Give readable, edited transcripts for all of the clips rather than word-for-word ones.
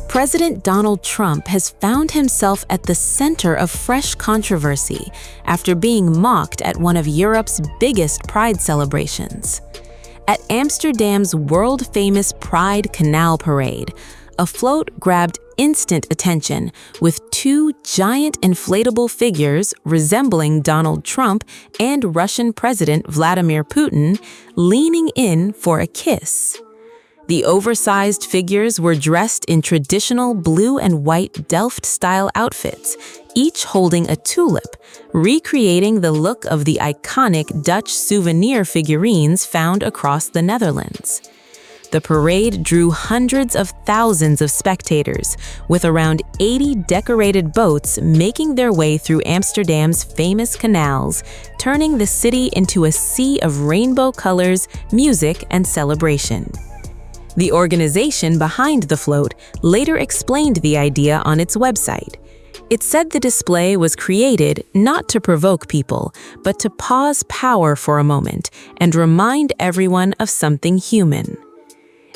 President Donald Trump has found himself at the center of fresh controversy after being mocked at one of Europe's biggest Pride celebrations. At Amsterdam's world-famous Pride Canal Parade, a float grabbed instant attention with two giant inflatable figures resembling Donald Trump and Russian President Vladimir Putin leaning in for a kiss. The oversized figures were dressed in traditional blue and white Delft-style outfits, each holding a tulip, recreating the look of the iconic Dutch souvenir figurines found across the Netherlands. The parade drew hundreds of thousands of spectators, with around 80 decorated boats making their way through Amsterdam's famous canals, turning the city into a sea of rainbow colors, music, and celebration. The organization behind the float later explained the idea on its website. It said the display was created not to provoke people, but to pause power for a moment and remind everyone of something human.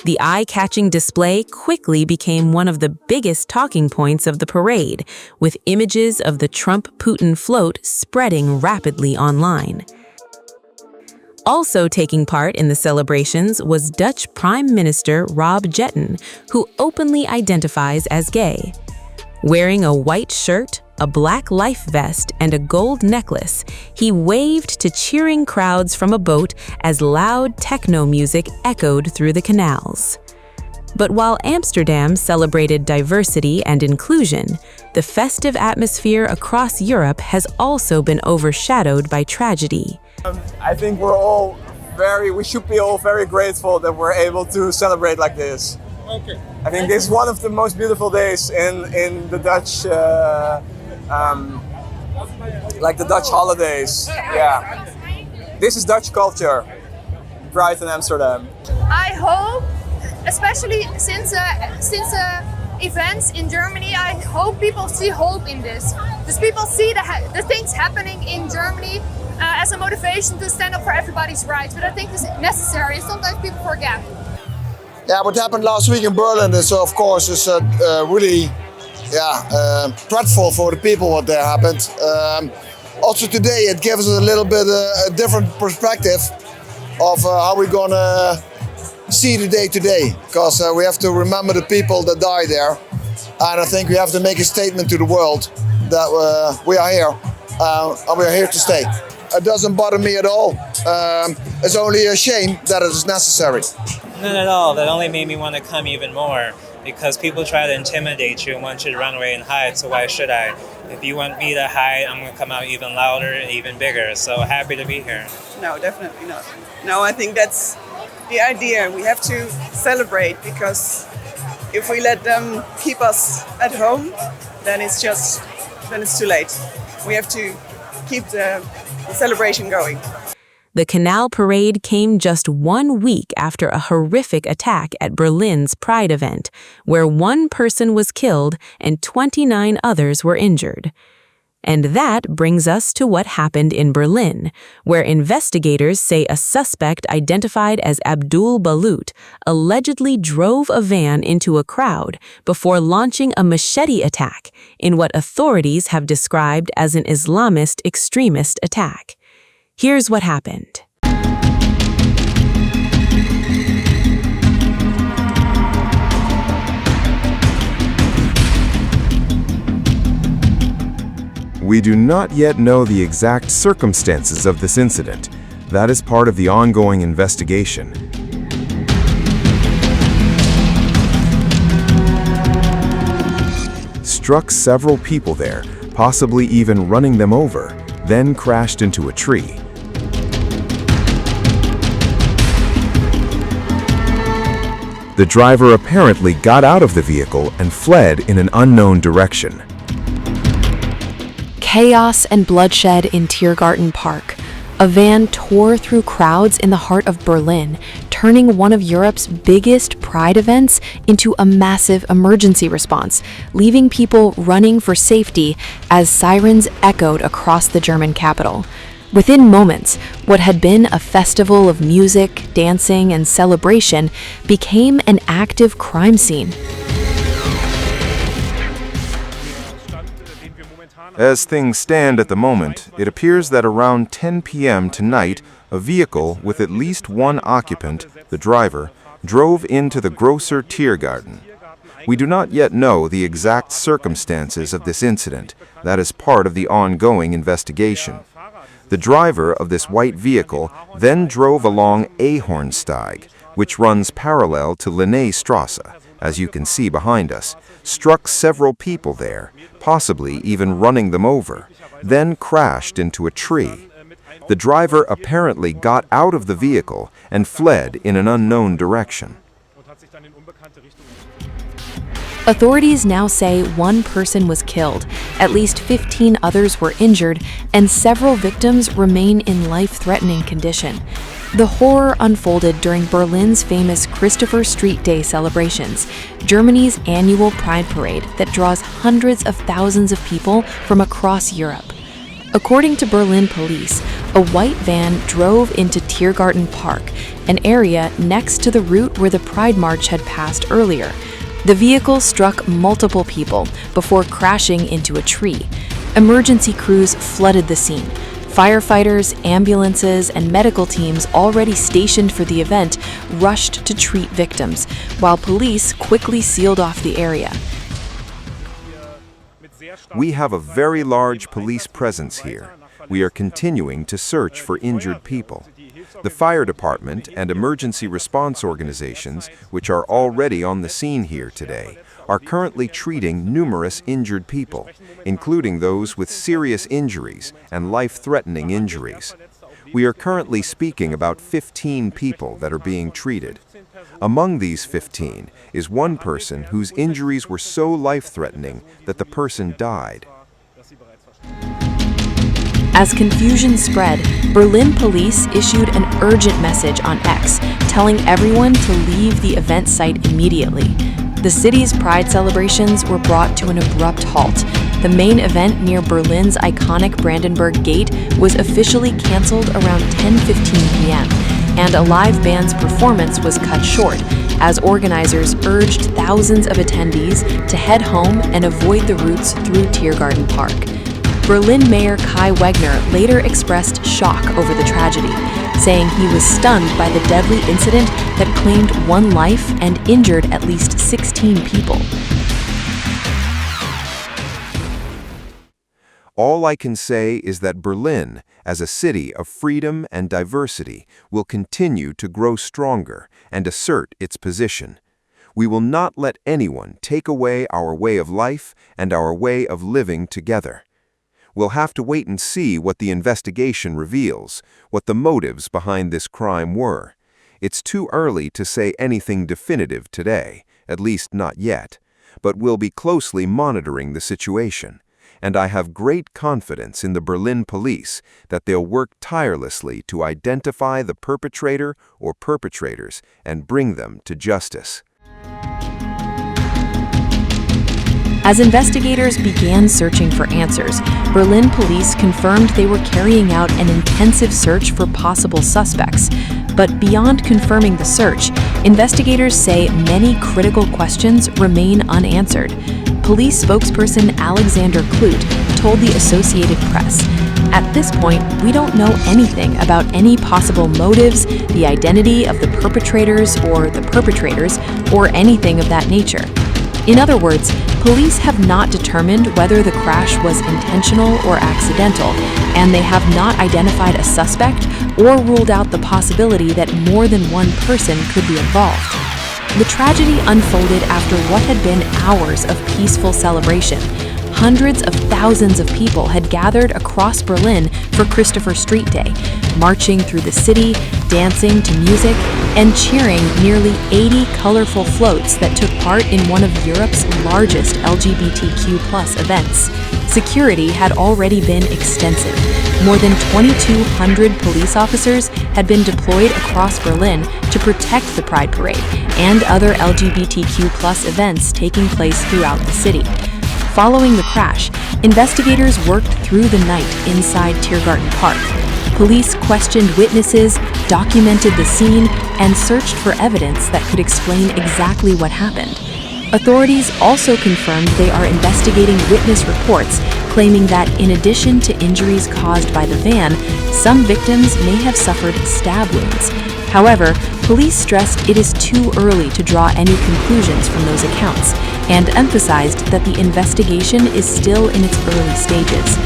The eye-catching display quickly became one of the biggest talking points of the parade, with images of the Trump-Putin float spreading rapidly online. Also taking part in the celebrations was Dutch Prime Minister Rob Jetten, who openly identifies as gay. Wearing a white shirt, a black life vest, and a gold necklace, he waved to cheering crowds from a boat as loud techno music echoed through the canals. But while Amsterdam celebrated diversity and inclusion, the festive atmosphere across Europe has also been overshadowed by tragedy. I think we should be all very grateful that we're able to celebrate like this. Okay. I think this is one of the most beautiful days in the Dutch, like the Dutch holidays. Yeah. This is Dutch culture. Pride in Amsterdam. I hope, especially since events in Germany, I hope people see hope in this. Because people see the things happening in Germany as a motivation to stand up for everybody's rights. But I think it's necessary. Sometimes people forget. Yeah, what happened last week in Berlin is, of course, really dreadful for the people what there happened. Also today, it gives us a little bit a different perspective of how we're gonna see the day today, because we have to remember the people that died there, and I think we have to make a statement to the world that we are here and we are here to stay. It doesn't bother me at all. It's only a shame that it is necessary. Not at all. That only made me want to come even more, because people try to intimidate you and want you to run away and hide, so why should I? If you want me to hide, I'm going to come out even louder and even bigger. So happy to be here. No, definitely not. No, I think that's the idea. We have to celebrate, because if we let them keep us at home, then it's too late. We have to keep the celebration going. The Canal Parade came just 1 week after a horrific attack at Berlin's Pride event, where one person was killed and 29 others were injured. And that brings us to what happened in Berlin, where investigators say a suspect identified as Abdul Balut allegedly drove a van into a crowd before launching a machete attack in what authorities have described as an Islamist extremist attack. Here's what happened. We do not yet know the exact circumstances of this incident. That is part of the ongoing investigation. Struck several people there, possibly even running them over, then crashed into a tree. The driver apparently got out of the vehicle and fled in an unknown direction. Chaos and bloodshed in Tiergarten Park. A van tore through crowds in the heart of Berlin, turning one of Europe's biggest pride events into a massive emergency response, leaving people running for safety as sirens echoed across the German capital. Within moments, what had been a festival of music, dancing, and celebration became an active crime scene. As things stand at the moment, it appears that around 10 p.m. tonight, a vehicle with at least one occupant, the driver, drove into the Grosser Tiergarten. We do not yet know the exact circumstances of this incident. That is part of the ongoing investigation. The driver of this white vehicle then drove along Ahornsteig, which runs parallel to Linnéstrasse, as you can see behind us, struck several people there, possibly even running them over, then crashed into a tree. The driver apparently got out of the vehicle and fled in an unknown direction. Authorities now say one person was killed, at least 15 others were injured, and several victims remain in life-threatening condition. The horror unfolded during Berlin's famous Christopher Street Day celebrations, Germany's annual Pride parade that draws hundreds of thousands of people from across Europe. According to Berlin police, a white van drove into Tiergarten Park, an area next to the route where the Pride March had passed earlier. The vehicle struck multiple people before crashing into a tree. Emergency crews flooded the scene. Firefighters, ambulances, and medical teams already stationed for the event rushed to treat victims, while police quickly sealed off the area. We have a very large police presence here. We are continuing to search for injured people. The fire department and emergency response organizations, which are already on the scene here today, are currently treating numerous injured people, including those with serious injuries and life-threatening injuries. We are currently speaking about 15 people that are being treated. Among these 15 is one person whose injuries were so life-threatening that the person died. As confusion spread, Berlin police issued an urgent message on X, telling everyone to leave the event site immediately. The city's Pride celebrations were brought to an abrupt halt. The main event near Berlin's iconic Brandenburg Gate was officially canceled around 10:15 p.m., and a live band's performance was cut short, as organizers urged thousands of attendees to head home and avoid the routes through Tiergarten Park. Berlin Mayor Kai Wegner later expressed shock over the tragedy, saying he was stunned by the deadly incident that claimed one life and injured at least 16 people. All I can say is that Berlin, as a city of freedom and diversity, will continue to grow stronger and assert its position. We will not let anyone take away our way of life and our way of living together. We'll have to wait and see what the investigation reveals, what the motives behind this crime were. It's too early to say anything definitive today, at least not yet, but we'll be closely monitoring the situation. And I have great confidence in the Berlin police that they'll work tirelessly to identify the perpetrator or perpetrators and bring them to justice. As investigators began searching for answers, Berlin police confirmed they were carrying out an intensive search for possible suspects. But beyond confirming the search, investigators say many critical questions remain unanswered. Police spokesperson Alexander Kluth told the Associated Press, "At this point, we don't know anything about any possible motives, the identity of the perpetrators, or anything of that nature." In other words, police have not determined whether the crash was intentional or accidental, and they have not identified a suspect or ruled out the possibility that more than one person could be involved. The tragedy unfolded after what had been hours of peaceful celebration. Hundreds of thousands of people had gathered across Berlin for Christopher Street Day, marching through the city, dancing to music, and cheering nearly 80 colorful floats that took part in one of Europe's largest LGBTQ+ events. Security had already been extensive, more than 2,200 police officers had been deployed across Berlin to protect the Pride Parade and other LGBTQ+ events taking place throughout the city. Following the crash, investigators worked through the night inside Tiergarten Park. Police questioned witnesses, documented the scene, and searched for evidence that could explain exactly what happened. Authorities also confirmed they are investigating witness reports claiming that in addition to injuries caused by the van, some victims may have suffered stab wounds. However, police stressed it is too early to draw any conclusions from those accounts and emphasized that the investigation is still in its early stages.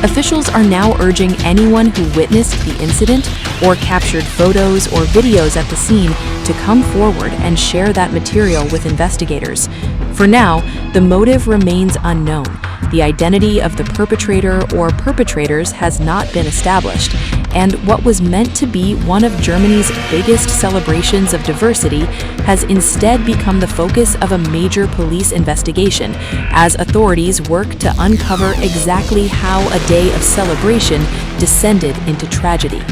Officials are now urging anyone who witnessed the incident or captured photos or videos at the scene to come forward and share that material with investigators. For now, the motive remains unknown. The identity of the perpetrator or perpetrators has not been established, and what was meant to be one of Germany's biggest celebrations of diversity has instead become the focus of a major police investigation as authorities work to uncover exactly how a day of celebration descended into tragedy.